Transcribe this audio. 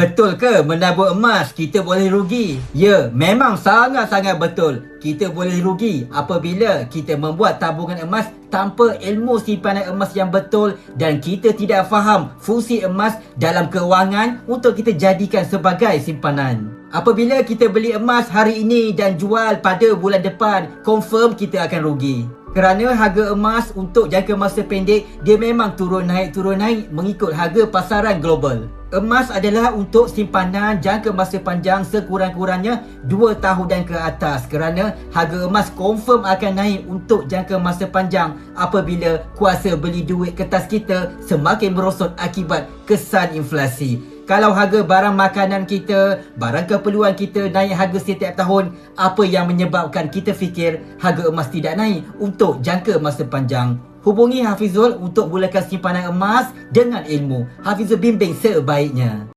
Betul ke menabur emas kita boleh rugi? Ya, memang sangat-sangat betul. Kita boleh rugi apabila kita membuat tabungan emas tanpa ilmu simpanan emas yang betul dan kita tidak faham fungsi emas dalam keuangan untuk kita jadikan sebagai simpanan. Apabila kita beli emas hari ini dan jual pada bulan depan, confirm kita akan rugi. Kerana harga emas untuk jangka masa pendek dia memang turun naik mengikut harga pasaran global. Emas adalah untuk simpanan jangka masa panjang sekurang-kurangnya 2 tahun dan ke atas kerana harga emas confirm akan naik untuk jangka masa panjang apabila kuasa beli duit kertas kita semakin merosot akibat kesan inflasi. Kalau harga barang makanan kita, barang keperluan kita naik harga setiap tahun, apa yang menyebabkan kita fikir harga emas tidak naik untuk jangka masa panjang? Hubungi Hafizul untuk mulakan simpanan emas dengan ilmu. Hafizul bimbing sebaiknya.